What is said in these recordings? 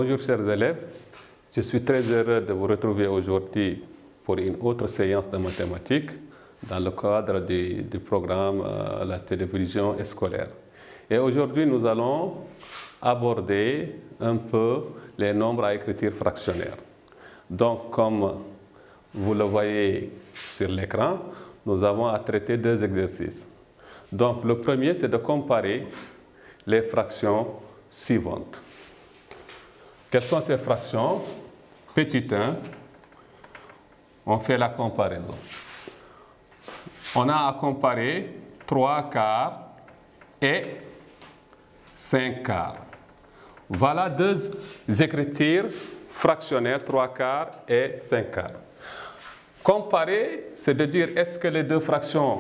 Bonjour chers élèves, je suis très heureux de vous retrouver aujourd'hui pour une autre séance de mathématiques dans le cadre du programme La télévision scolaire. Et aujourd'hui nous allons aborder un peu les nombres à écriture fractionnaire. Donc comme vous le voyez sur l'écran, nous avons à traiter deux exercices. Donc le premier c'est de comparer les fractions suivantes. Quelles sont ces fractions? Petit 1, on fait la comparaison. On a à comparer 3 quarts et 5 quarts. Voilà deux écritures fractionnaires, 3 quarts et 5 quarts. Comparer, c'est de dire est-ce que les deux fractions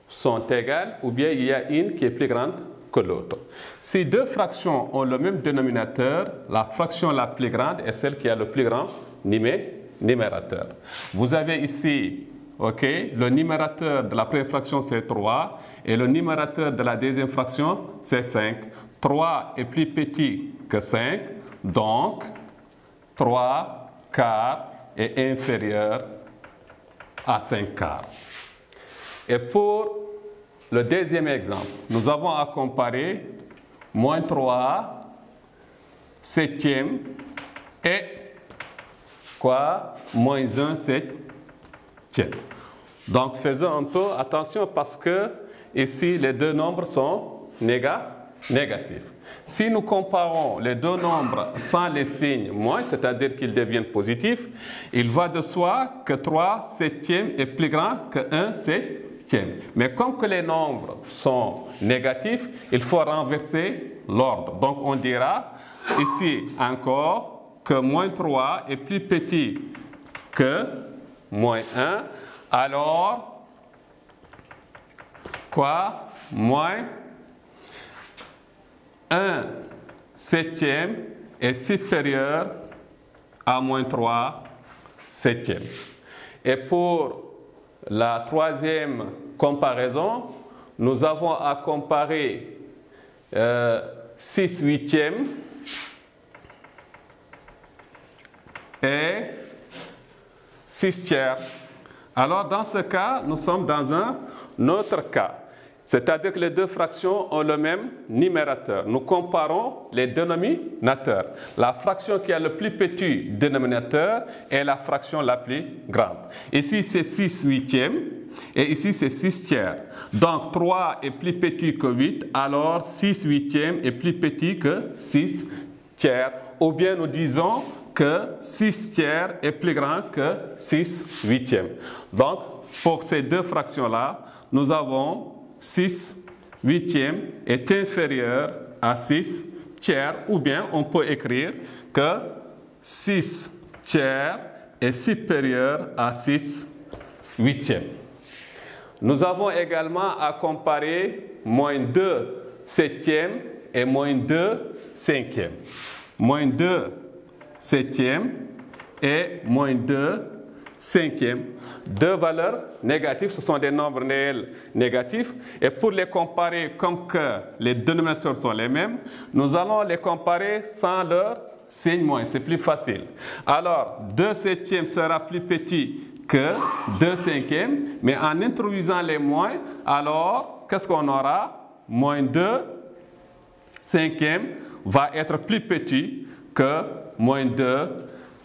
sont égales ou bien il y a une qui est plus grande que l'autre. Si deux fractions ont le même dénominateur, la fraction la plus grande est celle qui a le plus grand numérateur. Vous avez ici le numérateur de la première fraction c'est 3 et le numérateur de la deuxième fraction c'est 5. 3 est plus petit que 5, donc 3 quarts est inférieur à 5 quarts. Et pour le deuxième exemple, nous avons à comparer moins 3 septième et moins 1 septième. Donc faisons un peu attention parce que ici les deux nombres sont négatifs. Si nous comparons les deux nombres sans les signes moins, c'est-à-dire qu'ils deviennent positifs, il va de soi que 3 septièmes est plus grand que 1 septième. Mais comme que les nombres sont négatifs, il faut renverser l'ordre. Donc on dira ici encore que moins 3 est plus petit que moins 1. Alors, moins 1 septième est supérieur à moins 3 septième. Et pour la troisième comparaison, nous avons à comparer 6 huitièmes et 6 tiers. Alors dans ce cas, nous sommes dans un autre cas. C'est-à-dire que les deux fractions ont le même numérateur. Nous comparons les dénominateurs. La fraction qui a le plus petit dénominateur est la fraction la plus grande. Ici, c'est 6 huitièmes et ici, c'est 6 tiers. Donc, 3 est plus petit que 8, alors 6 huitièmes est plus petit que 6 tiers. Ou bien nous disons que 6 tiers est plus grand que 6 huitièmes. Donc, pour ces deux fractions-là, nous avons 6 huitièmes est inférieur à 6 tiers, ou bien on peut écrire que 6 tiers est supérieur à 6 huitièmes. Nous avons également à comparer moins 2 septièmes et moins 2 cinquièmes. Moins 2 septièmes et moins 2 cinquième. Deux valeurs négatives, ce sont des nombres réels négatifs. Et pour les comparer, comme que les dénominateurs sont les mêmes, nous allons les comparer sans leur signe moins. C'est plus facile. Alors, 2 septièmes sera plus petit que 2 cinquièmes. Mais en introduisant les moins, alors, qu'est-ce qu'on aura? Moins 2 cinquièmes va être plus petit que moins 2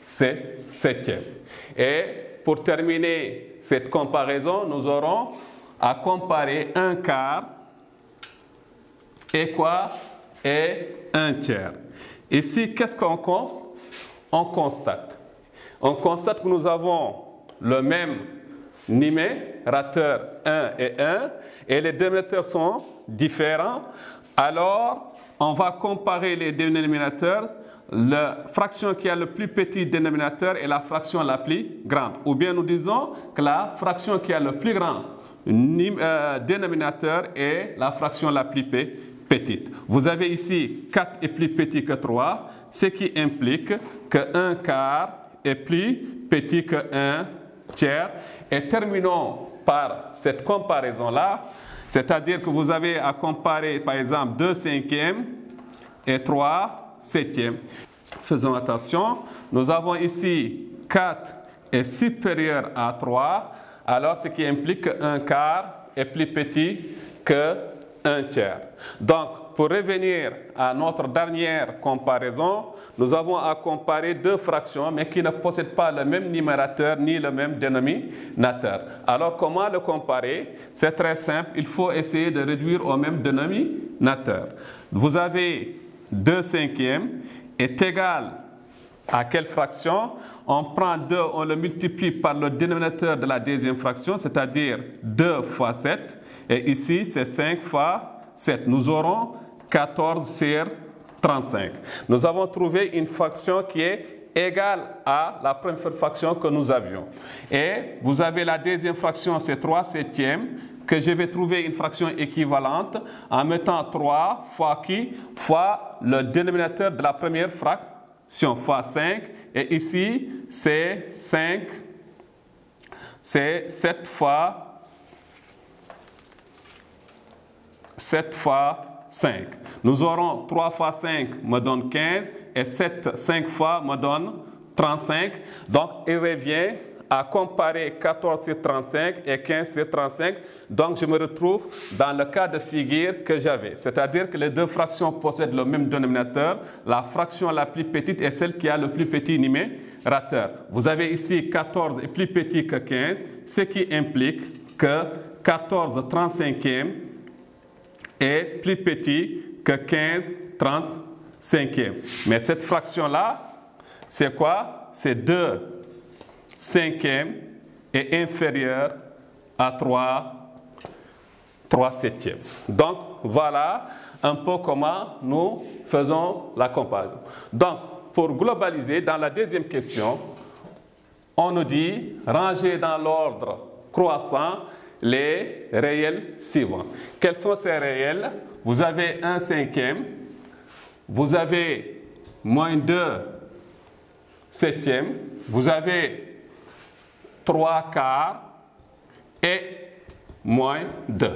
septièmes. Et pour terminer cette comparaison, nous aurons à comparer 1 quart et et 1 tiers. Ici, qu'est-ce qu'on constate? On constate que nous avons le même numérateur 1 et les dénominateurs sont différents. Alors, on va comparer les dénominateurs. La fraction qui a le plus petit dénominateur est la fraction la plus grande. Ou bien nous disons que la fraction qui a le plus grand dénominateur est la fraction la plus petite. Vous avez ici 4 est plus petit que 3, ce qui implique que 1 quart est plus petit que 1 tiers. Et terminons par cette comparaison-là, c'est-à-dire que vous avez à comparer par exemple 2 cinquièmes et 3 septième. faisons attention, nous avons ici 4 est supérieur à 3, alors ce qui implique qu'un quart est plus petit qu'un tiers. Donc, pour revenir à notre dernière comparaison, nous avons à comparer deux fractions, mais qui ne possèdent pas le même numérateur ni le même dénominateur. Alors, comment le comparer? C'est très simple, il faut essayer de réduire au même dénominateur. Vous avez 2 cinquièmes est égal à quelle fraction? On prend 2, on le multiplie par le dénominateur de la deuxième fraction, c'est-à-dire 2 fois 7. Et ici, c'est 5 fois 7. Nous aurons 14 sur 35. Nous avons trouvé une fraction qui est égale à la première fraction que nous avions. Et vous avez la deuxième fraction, c'est 3 septièmes, que je vais trouver une fraction équivalente en mettant 3 fois qui? Fois le dénominateur de la première fraction, fois 5. Et ici, c'est 5, c'est 7 fois 5. Nous aurons 3 fois 5 me donne 15 et 7, 5 fois me donne 35. Donc, il revient à comparer 14 sur 35 et 15 sur 35. Donc, je me retrouve dans le cas de figure que j'avais. C'est-à-dire que les deux fractions possèdent le même dénominateur. La fraction la plus petite est celle qui a le plus petit numérateur. Vous avez ici 14 est plus petit que 15, ce qui implique que 14 35e est plus petit que 15 35e. Mais cette fraction-là, c'est quoi? C'est 2 cinquièmes est inférieur à 3 septièmes. Donc, voilà un peu comment nous faisons la comparaison. Donc, pour globaliser, dans la deuxième question, on nous dit ranger dans l'ordre croissant les réels suivants. Quels sont ces réels? Vous avez 1 cinquième, vous avez moins 2 septièmes, vous avez 3 quarts et moins 2.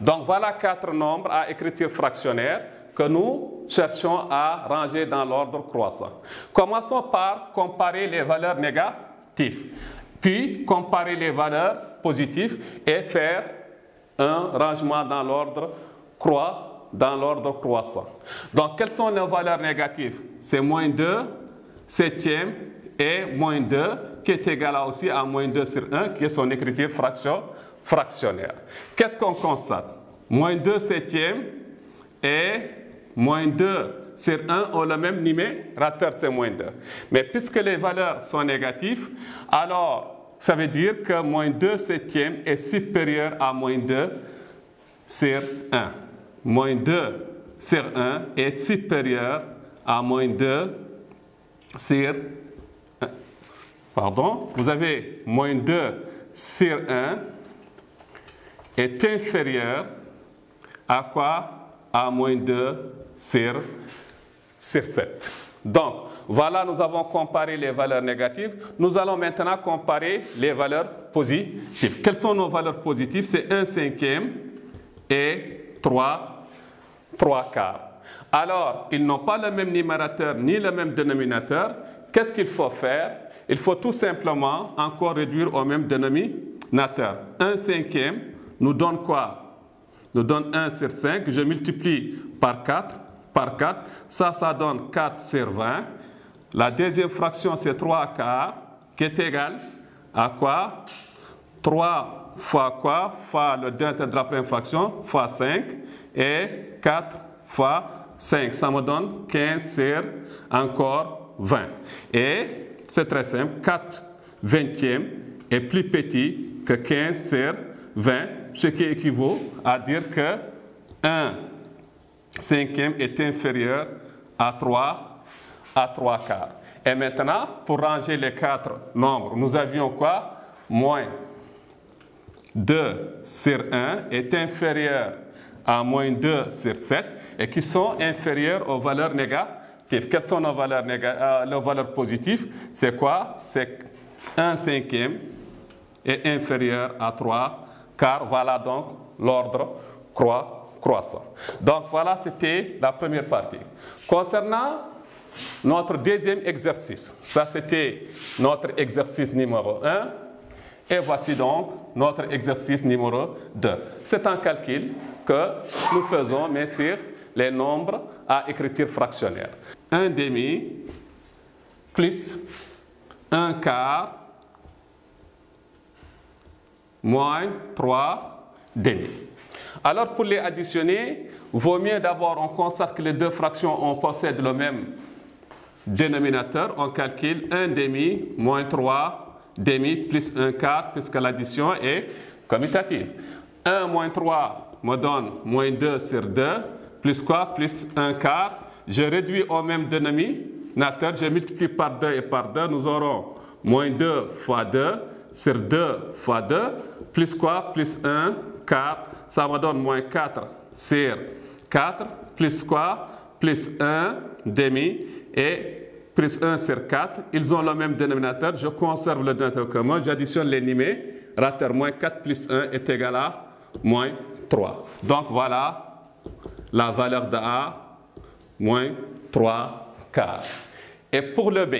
Donc voilà 4 nombres à écriture fractionnaire que nous cherchons à ranger dans l'ordre croissant. Commençons par comparer les valeurs négatives, puis comparer les valeurs positives et faire un rangement dans l'ordre croissant. Donc quelles sont nos valeurs négatives? C'est moins 2 septièmes et moins 2 qui est égal aussi à moins 2 sur 1 qui est son écriture fractionnaire. Qu'est-ce qu'on constate? Moins 2 septièmes et moins 2 sur 1 ont le même numérateur, c'est moins 2. Mais puisque les valeurs sont négatives, alors ça veut dire que moins 2 septièmes est supérieur à moins 2 sur 1. Moins 2 sur 1 est supérieur à moins 2 sur 1. Pardon, vous avez moins 2 sur 1 est inférieur à quoi? À moins 2 sur 7. Donc, voilà, nous avons comparé les valeurs négatives. Nous allons maintenant comparer les valeurs positives. Quelles sont nos valeurs positives? C'est 1 cinquième et 3 quarts. Alors, ils n'ont pas le même numérateur ni le même dénominateur. Qu'est-ce qu'il faut faire? Il faut tout simplement encore réduire au même dénominateur. 1 cinquième nous donne quoi? Nous donne 1 sur 5. Je multiplie par 4. Ça donne 4 sur 20. La deuxième fraction, c'est 3 quarts, qui est égal à quoi? 3 fois quoi? Fois le dénominateur de la première fraction, fois 5. Et 4 fois 5. Ça me donne 15 sur encore 20. Et c'est très simple. 4 vingtièmes est plus petit que 15 sur 20. Ce qui équivaut à dire que 1 cinquième est inférieur à 3 quarts. Et maintenant, pour ranger les 4 nombres, nous avions quoi? Moins 2 sur 1 est inférieur à moins 2 sur 7 et qui sont inférieurs aux valeurs négatives. Quelles sont nos valeurs positives? C'est quoi? C'est 1 cinquième est inférieur à 3 car voilà donc l'ordre croissant. Donc voilà, c'était la première partie. Concernant notre deuxième exercice. Ça, c'était notre exercice numéro 1. Et voici donc notre exercice numéro 2. C'est un calcul que nous faisons, mais sur les nombres à écriture fractionnaire. 1 demi plus 1 quart moins 3 demi. Alors pour les additionner, vaut mieux d'abord on constate que les deux fractions on possède le même dénominateur. On calcule 1 demi moins 3 demi plus 1 quart puisque l'addition est commutative. 1 moins 3 me donne moins 2 sur 2 plus quoi? Plus 1 quart. Je réduis au même dénominateur, je multiplie par 2 et par 2. Nous aurons moins 2 fois 2 sur 2 fois 2 plus quoi? Plus 1 quart. Ça me donne moins 4 sur 4 plus quoi? Plus 1 demi et plus 1 sur 4. Ils ont le même dénominateur. Je conserve le dénominateur commun. J'additionne les numérateurs. Moins 4 plus 1 est égal à moins 3. Donc voilà la valeur de A, moins 3 quarts. Et pour le B,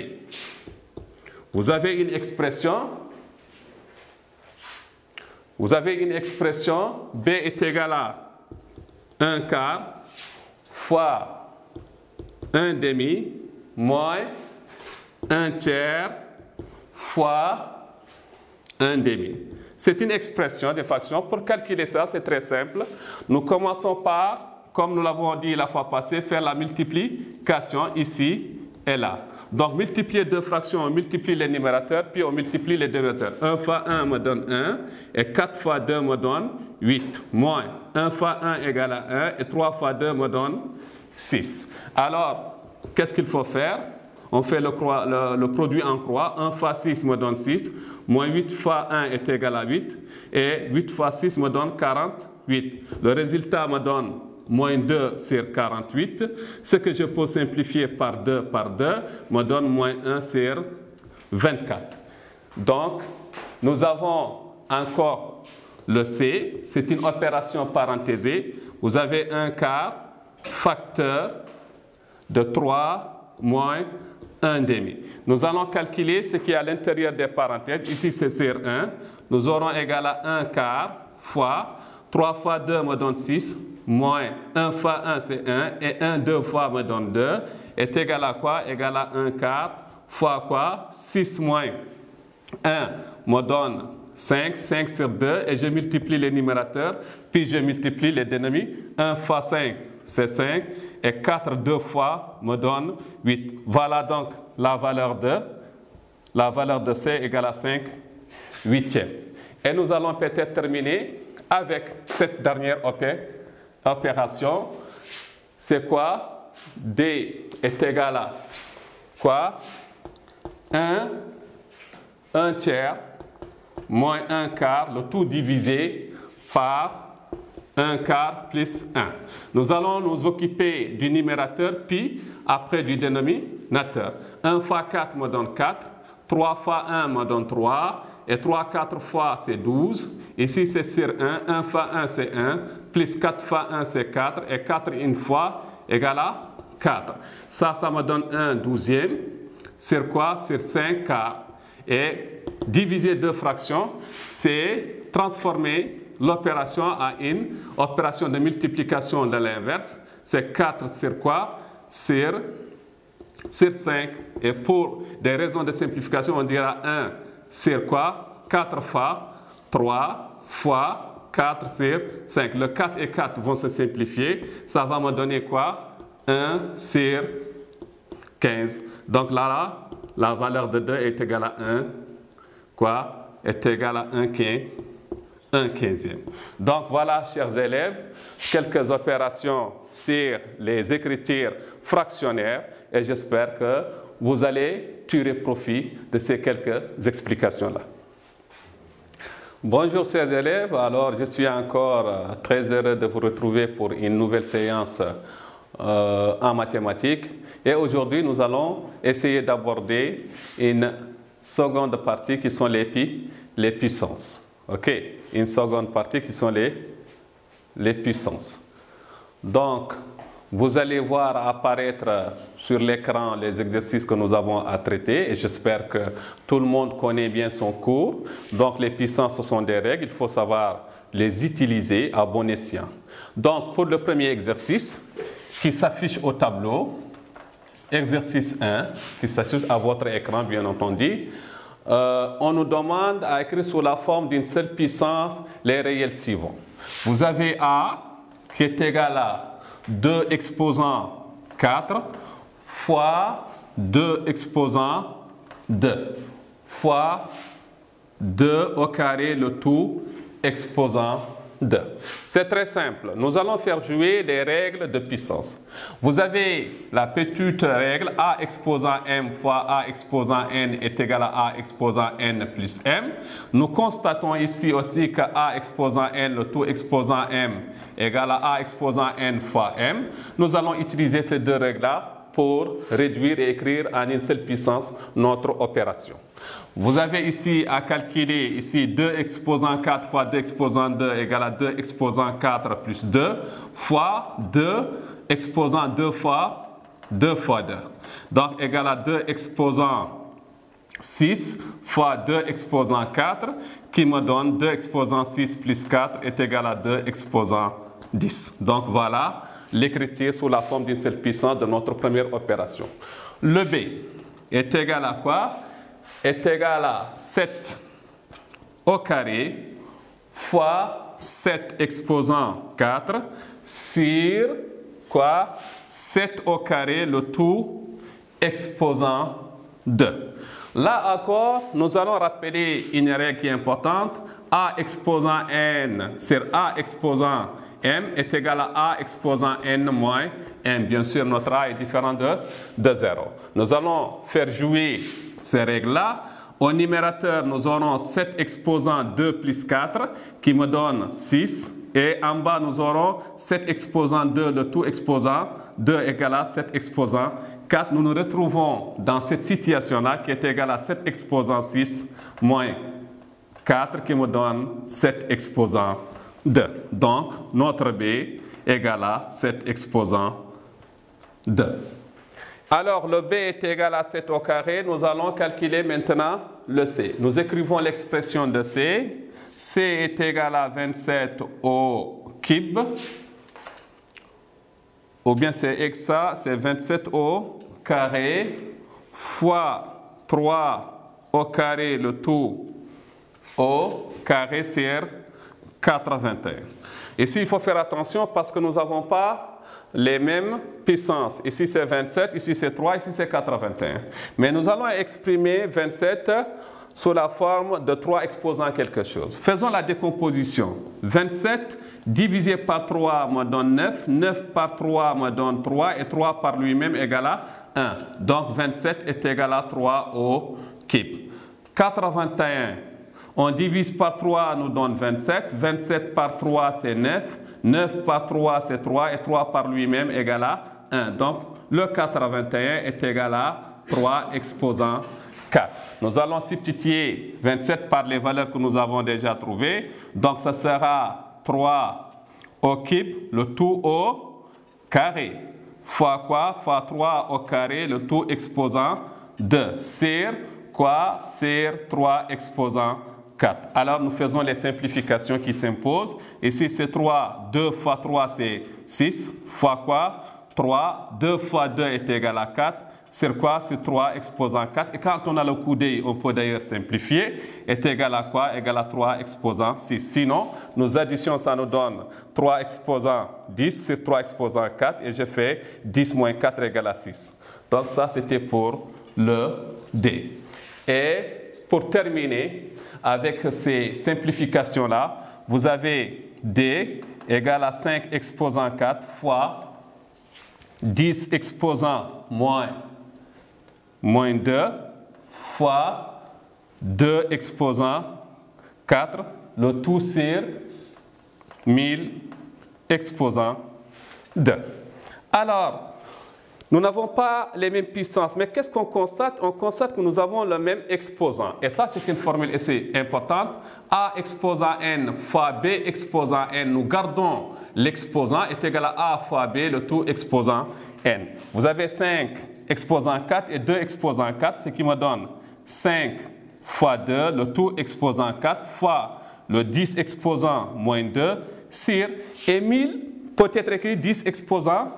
vous avez une expression. Vous avez une expression, B est égal à 1 quart fois 1 demi moins 1 tiers fois 1 demi. C'est une expression de fraction. Pour calculer ça, c'est très simple. Nous commençons par, comme nous l'avons dit la fois passée, faire la multiplication ici et là. Donc, multiplier deux fractions, on multiplie les numérateurs, puis on multiplie les dénominateurs. 1 fois 1 me donne 1, et 4 fois 2 me donne 8, moins 1 fois 1 égale à 1, et 3 fois 2 me donne 6. Alors, qu'est-ce qu'il faut faire? On fait le produit en croix. 1 fois 6 me donne 6, moins 8 fois 1 est égal à 8, et 8 fois 6 me donne 48. Le résultat me donne moins 2 sur 48, ce que je peux simplifier par 2 me donne moins 1 sur 24. Donc, nous avons encore le C, c'est une opération parenthésée. Vous avez 1 quart facteur de 3 moins 1 demi. Nous allons calculer ce qui est à l'intérieur des parenthèses. Ici, c'est sur 1. Nous aurons égal à 1 quart fois 3 fois 2 me donne 6. Moins 1 fois 1, c'est 1. Et 1, 2 fois me donne 2. Est égal à quoi? Égal à 1 quart fois quoi? 6 moins 1 me donne 5. 5 sur 2. Et je multiplie les numérateurs. Puis je multiplie les dénominateurs. 1 fois 5, c'est 5. Et 4 deux fois me donne 8. Voilà donc la valeur de C égale à 5 huitièmes. Et nous allons peut-être terminer avec cette dernière opération. C'est quoi? D est égal à quoi? 1 tiers moins 1 quart, le tout divisé par 1 quart plus 1. Nous allons nous occuper du numérateur, puis après du dénominateur. 1 fois 4 me donne 4, 3 fois 1 me donne 3, et 3, 4 fois c'est 12. Ici c'est sur 1, 1 fois 1 c'est 1, plus 4 fois 1 c'est 4, et 4 une fois égale à 4. Ça me donne 1 douzième, sur quoi? Sur 5 quarts. Et diviser deux fractions, c'est transformer l'opération en une opération de multiplication de l'inverse. C'est 4 sur quoi? Sur 5. Et pour des raisons de simplification, on dira 1 sur quoi? 4 fois 3 fois 4 sur 5. Le 4 et 4 vont se simplifier. Ça va me donner quoi? 1 sur 15. Donc là, la valeur de 2 est égale à 1. Quoi? Est égale à 1 quinzième. Donc voilà, chers élèves, quelques opérations sur les écritures fractionnaires et j'espère que vous allez tirer profit de ces quelques explications-là. Bonjour, chers élèves. Alors, je suis encore très heureux de vous retrouver pour une nouvelle séance en mathématiques. Et aujourd'hui, nous allons essayer d'aborder une seconde partie qui sont les puissances. OK, une seconde partie qui sont les puissances. Donc, vous allez voir apparaître sur l'écran les exercices que nous avons à traiter et j'espère que tout le monde connaît bien son cours. Donc les puissances, ce sont des règles, il faut savoir les utiliser à bon escient. Donc pour le premier exercice qui s'affiche au tableau, exercice 1, qui s'affiche à votre écran bien entendu, on nous demande à écrire sous la forme d'une seule puissance les réels suivants. Vous avez A qui est égal à 2 exposant 4 fois 2 exposant 2 fois 2 au carré le tout exposant 2. C'est très simple. Nous allons faire jouer les règles de puissance. Vous avez la petite règle A exposant M fois A exposant N est égal à A exposant N plus M. Nous constatons ici aussi que A exposant N, le tout exposant M, égale à A exposant N fois M. Nous allons utiliser ces deux règles-là pour réduire et écrire en une seule puissance notre opération. Vous avez ici à calculer ici 2 exposant 4 fois 2 exposant 2 égale à 2 exposant 4 plus 2 fois 2 exposant 2 fois 2 fois 2. Donc égale à 2 exposant 6 fois 2 exposant 4 qui me donne 2 exposant 6 plus 4 est égal à 2 exposant 10. Donc voilà l'écriture sous la forme d'une seule puissance de notre première opération. Le B est égal à quoi? Est égal à 7 au carré fois 7 exposant 4 sur quoi? 7 au carré le tout exposant 2. Là encore, nous allons rappeler une règle qui est importante. A exposant n sur A exposant m est égal à A exposant n moins m. Bien sûr, notre A est différent de 0. Nous allons faire jouer ces règles-là. Au numérateur, nous aurons 7 exposant 2 plus 4 qui me donne 6. Et en bas, nous aurons 7 exposant 2, le tout exposant 2 égale à 7 exposant 4. Nous nous retrouvons dans cette situation-là qui est égale à 7 exposant 6 moins 4 qui me donne 7 exposant 2. Donc, notre B égale à 7 exposant 2. Alors, le B est égal à 7 au carré. Nous allons calculer maintenant le C. Nous écrivons l'expression de C. C est égal à 27 au cube. Ou bien c'est ça, c'est 27 au carré fois 3 au carré le tout au carré sur 81. Ici, il faut faire attention parce que nous n'avons pas les mêmes puissances. Ici, c'est 27, ici, c'est 3, ici, c'est 81. Mais nous allons exprimer 27 sous la forme de 3 exposant quelque chose. Faisons la décomposition. 27 divisé par 3 me donne 9, 9 par 3 me donne 3 et 3 par lui-même égale à 1. Donc 27 est égal à 3 au cube. 81, on divise par 3 nous donne 27, 27 par 3 c'est 9, 9 par 3 c'est 3 et 3 par lui-même égale à 1. Donc le 81 est égal à 3 exposant 4. Nous allons substituer 27 par les valeurs que nous avons déjà trouvées. Donc, ça sera 3 au cube, le tout au carré. Fois quoi? Fois 3 au carré, le tout exposant 2. Sur quoi? Sur 3 exposant 4. Alors, nous faisons les simplifications qui s'imposent. Ici, c'est 3. 2 fois 3, c'est 6. Fois quoi? 3. 2 fois 2 est égal à 4. Sur quoi? C'est 3 exposant 4. Et quand on a le coup d'œil, on peut d'ailleurs simplifier. Est égal à quoi? Égal à 3 exposant 6. Sinon, nos additions, ça nous donne 3 exposant 10 sur 3 exposant 4. Et je fais 10 moins 4 égale à 6. Donc ça, c'était pour le D. Et pour terminer avec ces simplifications-là, vous avez D égale à 5 exposant 4 fois 10 exposant moins 2 fois 2 exposant 4, le tout sur 1000 exposant 2. Alors, Nous n'avons pas les mêmes puissances, mais qu'est-ce qu'on constate? On constate que nous avons le même exposant. Et ça, c'est une formule assez importante. A exposant n fois B exposant n. Nous gardons l'exposant est égal à A fois B, le tout exposant n. Vous avez 5 exposant 4 et 2 exposant 4, ce qui me donne 5 fois 2, le tout exposant 4, fois le 10 exposant moins 2, sur, et 1000 peut être écrit 10 exposant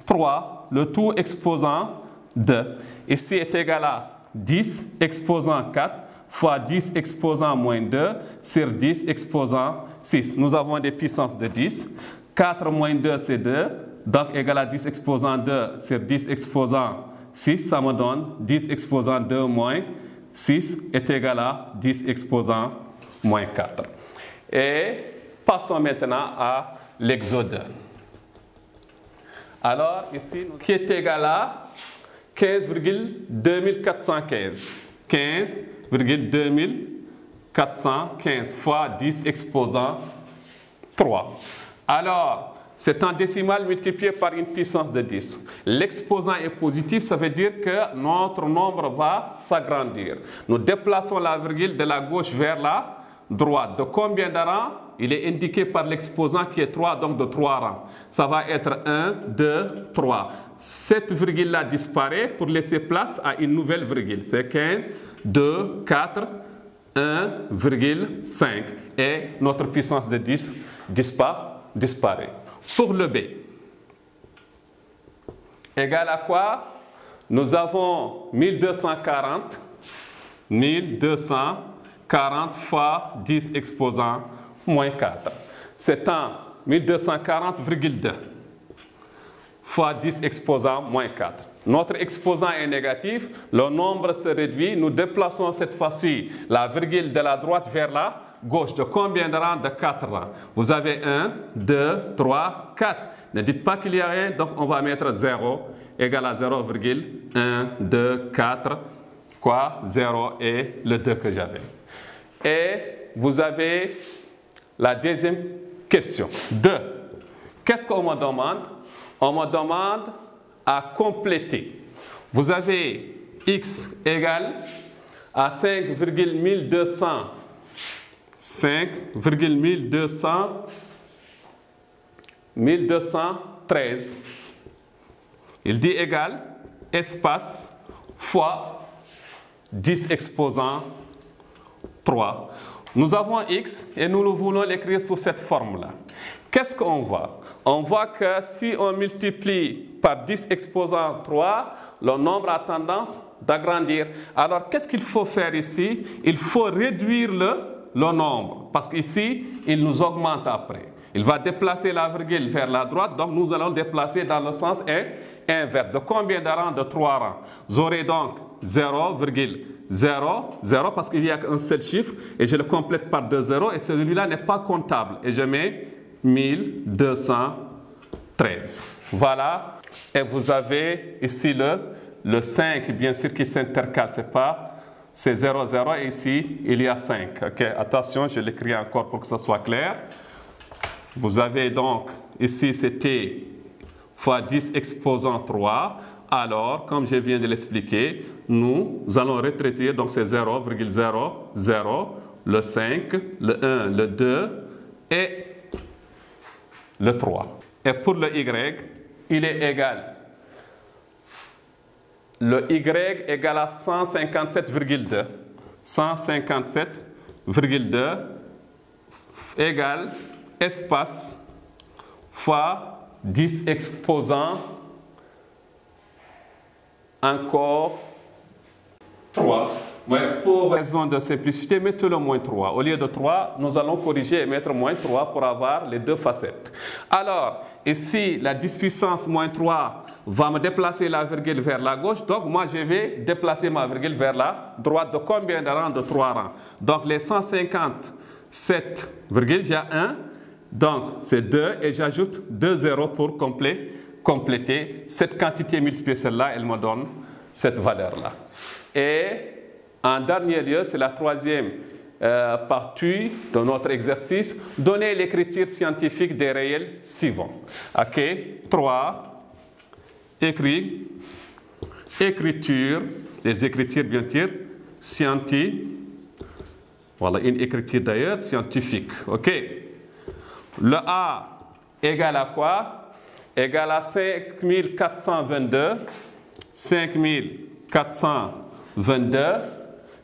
3, le tout exposant 2. Ici est égal à 10 exposant 4 fois 10 exposant moins 2 sur 10 exposant 6. Nous avons des puissances de 10. 4 moins 2, c'est 2. Donc égal à 10 exposant 2 sur 10 exposant 6. Ça me donne 10 exposant 2 moins 6 est égal à 10 exposant moins 4. Et passons maintenant à l'exode. Alors, ici, qui est égal à 15,2415. 15,2415 fois 10 exposant 3. Alors, c'est en décimale multiplié par une puissance de 10. L'exposant est positif, ça veut dire que notre nombre va s'agrandir. Nous déplaçons la virgule de la gauche vers la droite. De combien de rangs? Il est indiqué par l'exposant qui est 3, donc de 3 rangs. Ça va être 1, 2, 3. Cette virgule-là disparaît pour laisser place à une nouvelle virgule. C'est 15, 2, 4, 1,5. Et notre puissance de 10 disparaît. Pour le B, égal à quoi? Nous avons 1240 fois 10 exposant moins 4. C'est en 1240,2 fois 10 exposant moins 4. Notre exposant est négatif, le nombre se réduit. Nous déplaçons cette fois-ci la virgule de la droite vers la gauche. De combien de rangs? De 4 rangs. Vous avez 1, 2, 3, 4. Ne dites pas qu'il y a rien, donc on va mettre 0 égal à 0,1, 2, 4, quoi? 0 et le 2 que j'avais. Et vous avez la deuxième question. 2. Qu'est-ce qu'on me demande? On me demande à compléter. Vous avez x égale à 5,1213. Il dit égal espace fois 10 exposant 3. Nous avons x et nous voulons l'écrire sous cette forme-là. Qu'est-ce qu'on voit? On voit que si on multiplie par 10 exposant 3, le nombre a tendance d'agrandir. Alors, qu'est-ce qu'il faut faire ici? Il faut réduire le nombre, parce qu'ici, il nous augmente après. Il va déplacer la virgule vers la droite, donc nous allons déplacer dans le sens inverse. De combien de rangs? De 3 rangs. J'aurai donc 0,00, parce qu'il n'y a qu'un seul chiffre, et je le complète par 2 zéros, et celui-là n'est pas comptable. Et je mets 1213. Voilà. Et vous avez ici le 5, bien sûr, qui s'intercale. C'est 0, 0, et ici, il y a 5. Okay. Attention, je l'écris encore pour que ce soit clair. Vous avez donc, ici, c'était fois 10 exposant 3. Alors, comme je viens de l'expliquer, nous allons retraiter, donc c'est 0,00, le 5, le 1, le 2 et le 3. Et pour le y, il est égal. Le y égale à 157,2. 157,2 égale espace fois 10 exposant encore 3. Ouais, pour raison de simplicité, mettez le moins 3. Au lieu de 3, nous allons corriger et mettre moins 3 pour avoir les deux facettes. Alors, ici, la 10 puissance moins 3 va me déplacer la virgule vers la gauche. Donc, moi, je vais déplacer ma virgule vers la droite. De combien de rangs? De 3 rangs. Donc, les 157 virgules, j'ai 1. Donc, c'est 2 et j'ajoute 2 zéros pour compléter. Cette quantité multipliée celle-là, elle me donne cette valeur-là. Et en dernier lieu, c'est la troisième partie de notre exercice. Donner l'écriture scientifique des réels suivants. OK? 3 écriture, les écritures bien sûr, scientifique. Voilà une écriture d'ailleurs scientifique. OK. Le A égale à quoi? Égale à 5422. 5422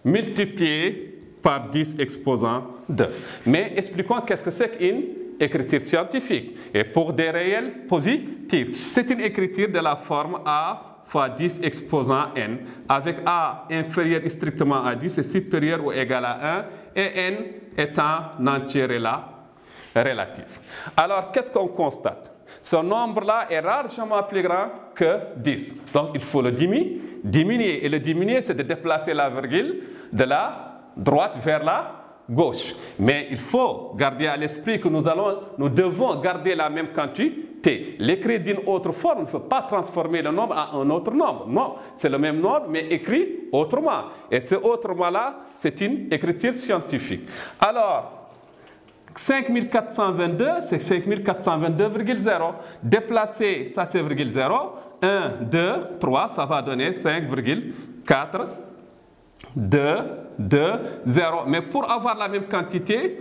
multiplié par 10 exposant 2. Mais expliquons qu'est-ce que c'est qu'une écriture scientifique. Et pour des réels positifs, c'est une écriture de la forme A fois 10 exposant n, avec A inférieur strictement à 10 et supérieur ou égal à 1, et n étant entier relatif. Alors, qu'est-ce qu'on constate? Ce nombre-là est largement plus grand que 10. Donc, il faut le diminuer. Et le diminuer, c'est de déplacer la virgule de la droite vers la gauche. Mais il faut garder à l'esprit que nous devons garder la même quantité. L'écrire d'une autre forme ne peut pas transformer le nombre en un autre nombre. Non, c'est le même nombre, mais écrit autrement. Et ce autrement-là, c'est une écriture scientifique. Alors, 5422, c'est 5422,0. Déplacer, ça c'est virgule 0. 1, 2, 3, ça va donner 5,4, 2, 2, 0. Mais pour avoir la même quantité,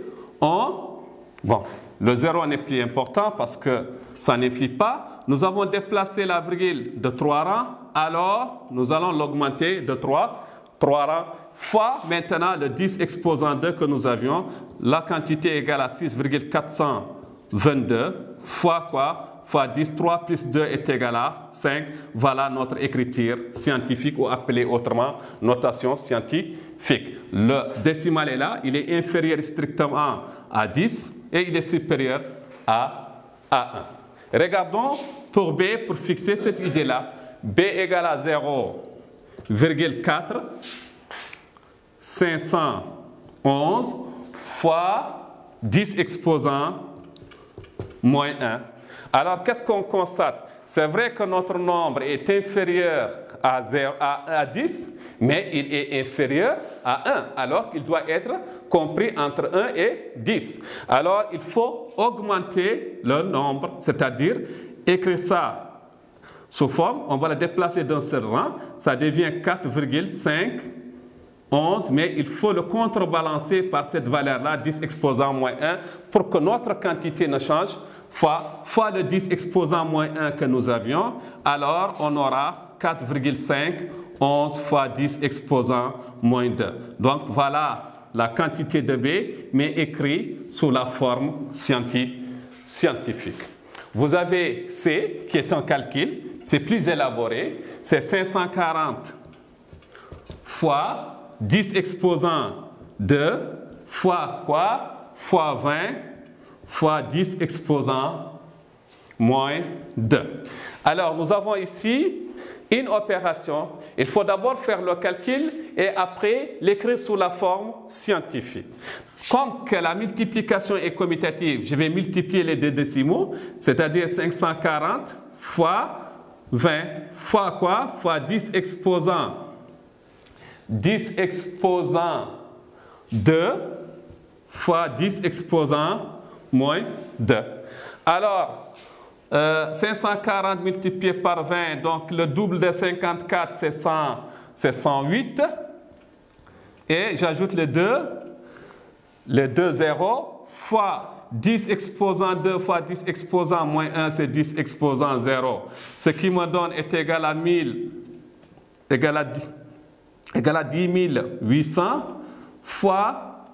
le 0 n'est plus important parce que ça n'effie pas. Nous avons déplacé la virgule de 3 rangs, alors nous allons l'augmenter de 3 rangs. Fois maintenant le 10 exposant 2 que nous avions, la quantité égale à 6,422 fois quoi? Fois 10, 3 plus 2 est égal à 5. Voilà notre écriture scientifique ou appelée autrement notation scientifique. Le décimal est là, il est inférieur strictement à 10 et il est supérieur à 1. Regardons pour B, pour fixer cette idée-là. B égale à 0,4. 511 fois 10 exposant moins 1. Alors, qu'est-ce qu'on constate? C'est vrai que notre nombre est inférieur à 10, mais il est inférieur à 1, alors qu'il doit être compris entre 1 et 10. Alors, il faut augmenter le nombre, c'est-à-dire écrire ça sous forme, on va le déplacer d'un seul rang, ça devient 4,5. 11, mais il faut le contrebalancer par cette valeur-là, 10 exposant moins 1, pour que notre quantité ne change, fois le 10 exposant moins 1 que nous avions, alors on aura 4,5, 11 fois 10 exposant moins 2. Donc voilà la quantité de B, mais écrit sous la forme scientifique. Vous avez C, qui est un calcul, c'est plus élaboré, c'est 540 fois 10 exposant 2 fois quoi? Fois 20 fois 10 exposant moins 2. Alors, nous avons ici une opération. Il faut d'abord faire le calcul et après l'écrire sous la forme scientifique. Comme que la multiplication est commutative, je vais multiplier les deux décimaux, c'est-à-dire 540 fois 20 fois quoi? Fois 10 exposant 2 fois 10 exposant moins 2. Alors, 540 multiplié par 20, donc le double de 54, c'est 108. Et j'ajoute les deux zéros, fois 10 exposant 2 fois 10 exposant moins 1, c'est 10 exposant 0. Ce qui me donne est égal à 1000, égal à 10 800 fois,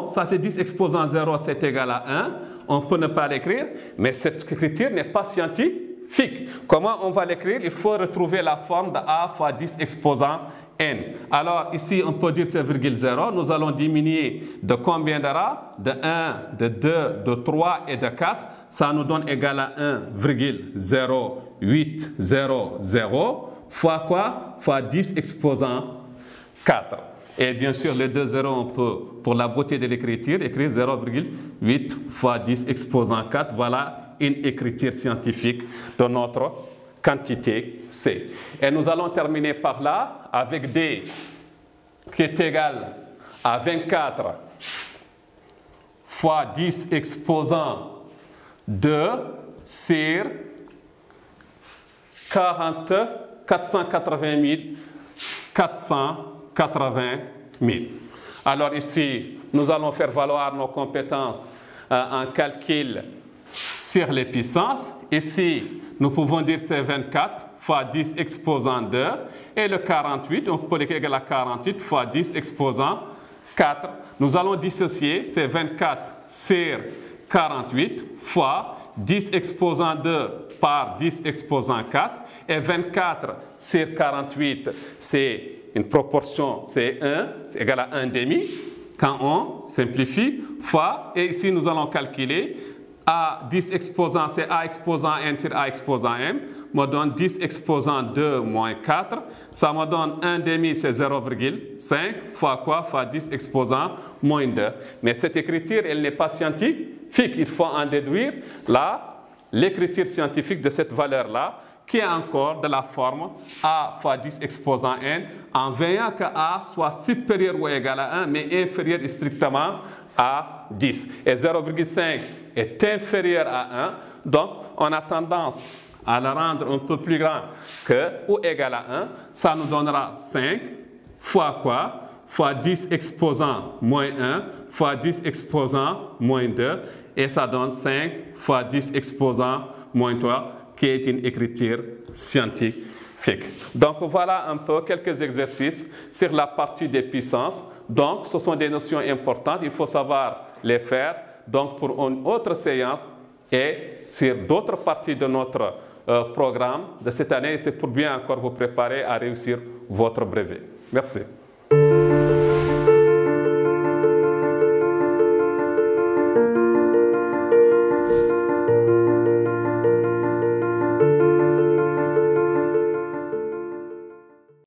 ça c'est 10 exposant 0, c'est égal à 1. On peut ne pas l'écrire, mais cette écriture n'est pas scientifique. Comment on va l'écrire? Il faut retrouver la forme de A fois 10 exposant n. Alors ici, on peut dire c'est virgule 0. Nous allons diminuer de combien de rangs? De 1, de 2, de 3 et de 4. Ça nous donne égal à 1,0800 fois quoi? Fois 10 exposant 4. Et bien sûr, les deux zéros, on peut, pour la beauté de l'écriture, écrire 0,8 fois 10 exposant 4. Voilà une écriture scientifique de notre quantité C. Et nous allons terminer par là avec D qui est égal à 24 fois 10 exposant 2 sur 480 000, 480 000. Alors ici, nous allons faire valoir nos compétences en calcul sur les puissances. Ici, nous pouvons dire que c'est 24 fois 10 exposant 2 et le 48, on peut l'écrire égal à 48 fois 10 exposant 4. Nous allons dissocier, c'est 24 sur 48 fois 10 exposant 2 par 10 exposant 4 et 24 sur 48, c'est une proportion, c'est 1, c'est égal à 1 demi. Quand on simplifie, fois, et ici nous allons calculer A 10 exposant, c'est A exposant n sur A exposant m, me donne 10 exposant 2 moins 4, ça me donne 1 demi, c'est 0,5, fois quoi? Fois 10 exposant moins 2. Mais cette écriture, elle n'est pas scientifique, il faut en déduire l'écriture scientifique de cette valeur-là, qui est encore de la forme A fois 10 exposant n, en veillant que A soit supérieur ou égal à 1, mais inférieur strictement à 10. Et 0,5 est inférieur à 1, donc on a tendance à le rendre un peu plus grand que ou égal à 1. Ça nous donnera 5 fois quoi? Fois 10 exposant moins 1 fois 10 exposant moins 2. Et ça donne 5 fois 10 exposant moins 3, qui est une écriture scientifique. Donc voilà un peu quelques exercices sur la partie des puissances. Donc ce sont des notions importantes, il faut savoir les faire. Donc pour une autre séance et sur d'autres parties de notre programme de cette année, c'est pour bien encore vous préparer à réussir votre brevet. Merci.